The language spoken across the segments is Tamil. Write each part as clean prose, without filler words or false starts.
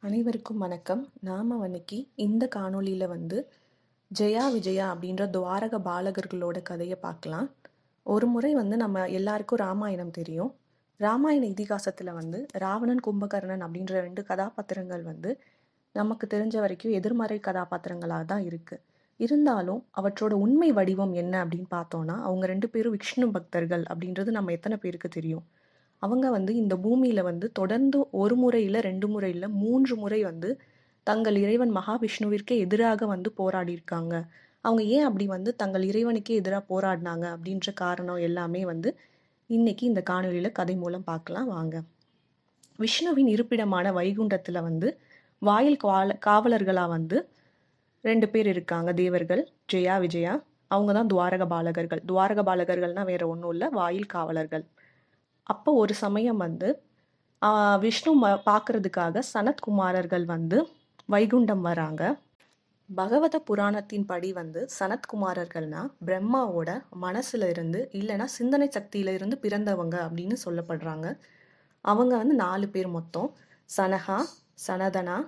அனைவருக்கும் வணக்கம். நாம இன்னைக்கு இந்த காணொளியில ஜெயா விஜயா அப்படின்ற துவாரக பாலகர்களோட கதையை பார்க்கலாம். ஒரு முறை நம்ம எல்லாருக்கும் ராமாயணம் தெரியும். ராமாயண இதிகாசத்துல ராவணன், கும்பகர்ணன் அப்படின்ற 2 கதாபாத்திரங்கள் நமக்கு தெரிஞ்ச வரைக்கும் எதிர்மறை கதாபாத்திரங்களா தான் இருக்கு. இருந்தாலும் அவற்றோட உண்மை வடிவம் என்ன அப்படின்னு பார்த்தோம்னா, அவங்க 2 பேரும் விஷ்ணு பக்தர்கள் அப்படின்றது நம்ம எத்தனை பேருக்கு தெரியும்? அவங்க இந்த பூமியில தொடர்ந்து 1 முறை இல்ல, 2 முறை இல்ல, 3 முறை தங்கள் இறைவன் மகாவிஷ்ணுவிற்கே எதிராக போராடியிருக்காங்க. அவங்க ஏன் அப்படி தங்கள் இறைவனுக்கே எதிரா போராடினாங்க அப்படின்ற காரணம் எல்லாமே இன்னைக்கு இந்த காணொளியில கதை மூலம் பார்க்கலாம் வாங்க. விஷ்ணுவின் இருப்பிடமான வைகுண்டத்துல வாயில் காவலர்களா 2 பேர் இருக்காங்க தேவர்கள், ஜெயா, விஜயா. அவங்க தான் துவாரக பாலகர்கள். துவாரக பாலகர்கள்னா வேற ஒண்ணும் இல்ல, வாயில் காவலர்கள். அப்போ ஒரு சமயம் விஷ்ணு பார்க்கறதுக்காக சனத்குமாரர்கள் வைகுண்டம் வராங்க. பகவத புராணத்தின் படி சனத்குமாரர்கள்னா பிரம்மாவோட மனசுல இருந்து இல்லைன்னா சிந்தனை சக்தியில இருந்து பிறந்தவங்க அப்படின்னு சொல்லப்படுறாங்க. அவங்க 4 பேர் மொத்தம். சனகா, சனதனா,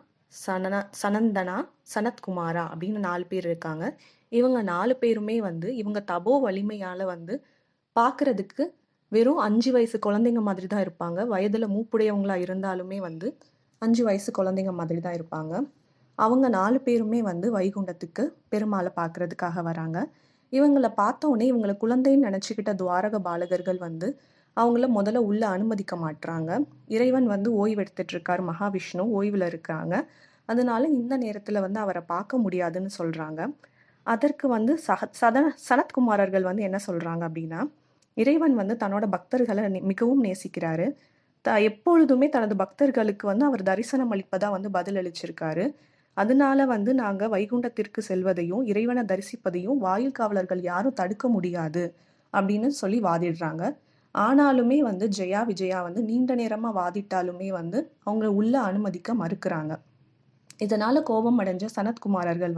சனந்தனா, சனத்குமாரா அப்படின்னு 4 பேர் இருக்காங்க. இவங்க 4 பேருமே இவங்க தபோ வலிமையால பார்க்கறதுக்கு வெறும் 5 வயசு குழந்தைங்க மாதிரி தான் இருப்பாங்க. வயதுல மூப்புடையவங்களா இருந்தாலுமே 5 வயசு குழந்தைங்க மாதிரி தான் இருப்பாங்க. அவங்க 4 பேருமே வைகுண்டத்துக்கு பெருமாளை பார்க்கறதுக்காக வராங்க. இவங்களை பார்த்த உடனே இவங்களை குழந்தைன்னு நினைச்சுக்கிட்ட துவாரக பாலகர்கள் அவங்கள முதல்ல உள்ள அனுமதிக்க மாட்றாங்க. இறைவன் ஓய்வு எடுத்துட்டு இருக்காரு, மகாவிஷ்ணு ஓய்வுல இருக்காங்க. அதனால இந்த நேரத்துல அவரை பார்க்க முடியாதுன்னு சொல்றாங்க. அதற்கு சனத்குமாரர்கள் என்ன சொல்றாங்க அப்படின்னா, இறைவன் தன்னோட பக்தர்களை மிகவும் நேசிக்கிறாரு. எப்பொழுதுமே தனது பக்தர்களுக்கு அவர் தரிசனம் அளிப்பதா பதில் அளிச்சிருக்காரு. அதனால நாங்க வைகுண்டத்திற்கு செல்வதையும் இறைவனை தரிசிப்பதையும் வாயில் காவலர்கள் யாரும் தடுக்க முடியாது அப்படின்னு சொல்லி வாதிடுறாங்க. ஆனாலுமே ஜெயா, விஜயா நீண்ட நேரமா வாதிட்டாலுமே அவங்கள உள்ள அனுமதிக்க மறுக்கிறாங்க. இதனால கோபம் அடைஞ்ச சனத்குமாரர்கள்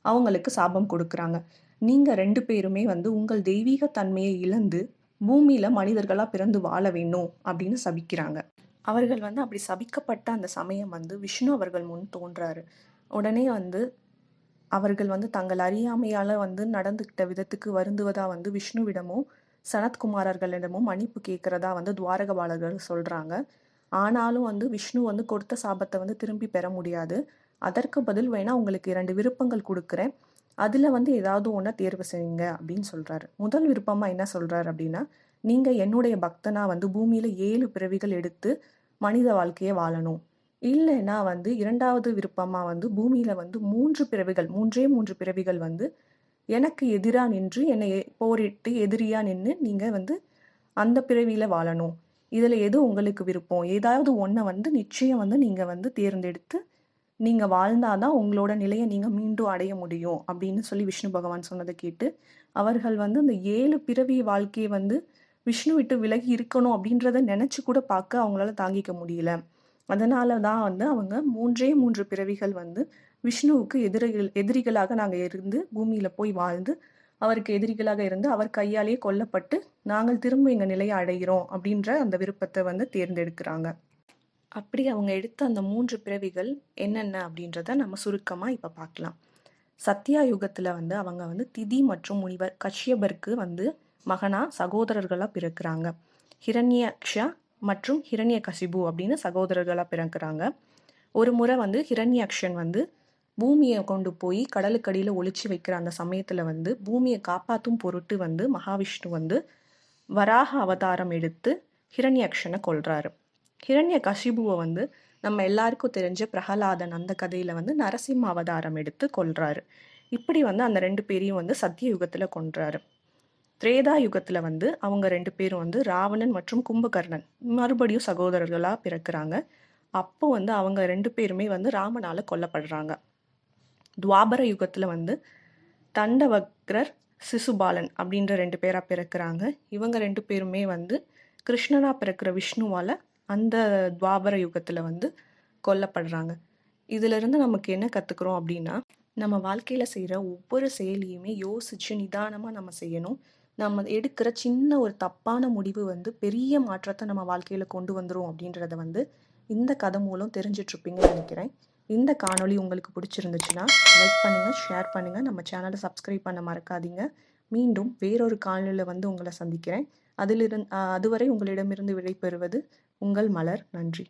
அவங்களுக்கு சாபம் கொடுக்குறாங்க. நீங்க 2 பேருமே உங்கள் தெய்வீக தன்மையை இழந்து பூமியில மனிதர்களா பிறந்து வாழ வேணும் அப்படின்னு சபிக்கிறாங்க. அவர்கள் அப்படி சபிக்கப்பட்ட அந்த சமயம் விஷ்ணு அவர்கள் முன் தோன்றாரு. உடனே அவர்கள் தங்கள் அறியாமையால நடந்துகிட்ட விதத்துக்கு வருந்துவதா விஷ்ணுவிடமும் சனத்குமாரர்களிடமும் மன்னிப்பு கேட்கிறதா துவாரக பாலகர்கள் சொல்றாங்க. ஆனாலும் விஷ்ணு கொடுத்த சாபத்தை திரும்பி பெற முடியாது. அதற்கு பதில் வேணா உங்களுக்கு 2 விருப்பங்கள் கொடுக்குறேன், அதுல ஏதாவது ஒன்றை தேர்வு செய்யுங்க அப்படின்னு சொல்றாரு. முதல் விருப்பமா என்ன சொல்றாரு அப்படின்னா, நீங்க என்னுடைய பக்தனா பூமியில 7 பிறவிகள் எடுத்து மனித வாழ்க்கையை வாழணும். இல்லைன்னா 2வது விருப்பமா பூமியில 3 பிறவிகள், 3 பிறவிகள் எனக்கு எதிரா நின்று என்னை போரிட்டு எதிரியா நின்று நீங்க அந்த பிறவியில வாழணும். இதுல எது உங்களுக்கு விருப்பம்? ஏதாவது ஒன்றை நிச்சயம் நீங்க தேர்ந்தெடுத்து நீங்க வாழ்ந்தாதான் உங்களோட நிலையை நீங்க மீண்டும் அடைய முடியும் அப்படின்னு சொல்லி விஷ்ணு பகவான் சொன்னதை கேட்டு அவர்கள் அந்த 7 பிறவி வாழ்க்கையை விஷ்ணு விட்டு விலகி இருக்கணும் அப்படின்றத நினைச்சு கூட பார்க்க அவங்களால தாங்கிக்க முடியல. அதனாலதான் அவங்க 3 பிறவிகள் விஷ்ணுவுக்கு எதிரிகளாக நாங்க இருந்து பூமியில போய் வாழ்ந்து அவருக்கு எதிரிகளாக இருந்து அவர் கையாலேயே கொல்லப்பட்டு நாங்கள் திரும்ப எங்க நிலையை அடைகிறோம் அப்படின்ற அந்த விருப்பத்தை தேர்ந்தெடுக்கிறாங்க. அப்படி அவங்க எடுத்த அந்த 3 பிறவிகள் என்னென்ன அப்படின்றத நம்ம சுருக்கமா இப்ப பார்க்கலாம். சத்யா யுகத்துல அவங்க திதி மற்றும் முனிவர் கஷ்யபருக்கு மகனா சகோதரர்களா பிறக்கிறாங்க. ஹிரண்யக்ஷா மற்றும் ஹிரண்யகசிபு அப்படின்னு சகோதரர்களா பிறக்கிறாங்க. ஒரு முறை ஹிரண்யக்ஷன் பூமியை கொண்டு போய் கடலுக்கடியில ஒளிச்சு வைக்கிற அந்த சமயத்துல பூமியை காப்பாற்றும் பொருட்டு மகாவிஷ்ணு வராக அவதாரம் எடுத்து ஹிரண்யக்ஷனை கொல்றாரு. ஹிரண்ய கசிபுவை நம்ம எல்லாருக்கும் தெரிஞ்ச பிரகலாதன் அந்த கதையில நரசிம்ம அவதாரம் எடுத்து கொல்றாரு. இப்படி அந்த 2 பேரையும் சத்திய யுகத்துல கொன்றாரு. திரேதா யுகத்துல அவங்க 2 பேரும் ராவணன் மற்றும் கும்பகர்ணன் மறுபடியும் சகோதரர்களா பிறக்கிறாங்க. அப்போ அவங்க 2 பேருமே ராமனால கொல்லப்படுறாங்க. துவாபர யுகத்துல தண்டவக்ரர், சிசுபாலன் அப்படின்ற 2 பேரா பிறக்கிறாங்க. இவங்க 2 பேருமே கிருஷ்ணனா பிறக்கிற விஷ்ணுவால அந்த துவாபர யுகத்துல கொல்லப்படுறாங்க. இதுல இருந்து நமக்கு என்ன கத்துக்கிறோம் அப்படின்னா, நம்ம வாழ்க்கையில செய்யற ஒவ்வொரு செயலையுமே யோசிச்சு நிதானமா நம்ம செய்யணும். நம்ம எடுக்கிற சின்ன ஒரு தப்பான முடிவு பெரிய மாற்றத்தை நம்ம வாழ்க்கையில கொண்டு வந்துரும் அப்படின்றத இந்த கதை மூலம் தெரிஞ்சிட்ருப்பீங்கன்னு நினைக்கிறேன். இந்த காணொளி உங்களுக்கு பிடிச்சிருந்துச்சுன்னா லைக் பண்ணுங்கள், ஷேர் பண்ணுங்கள், நம்ம சேனலை சப்ஸ்கிரைப் பண்ண மறக்காதீங்க. மீண்டும் வேறொரு காணொளியில் வந்து உங்களை சந்திக்கிறேன். அதுவரை உங்களிடமிருந்து விடைபெறுவது உங்கள் மலர். நன்றி.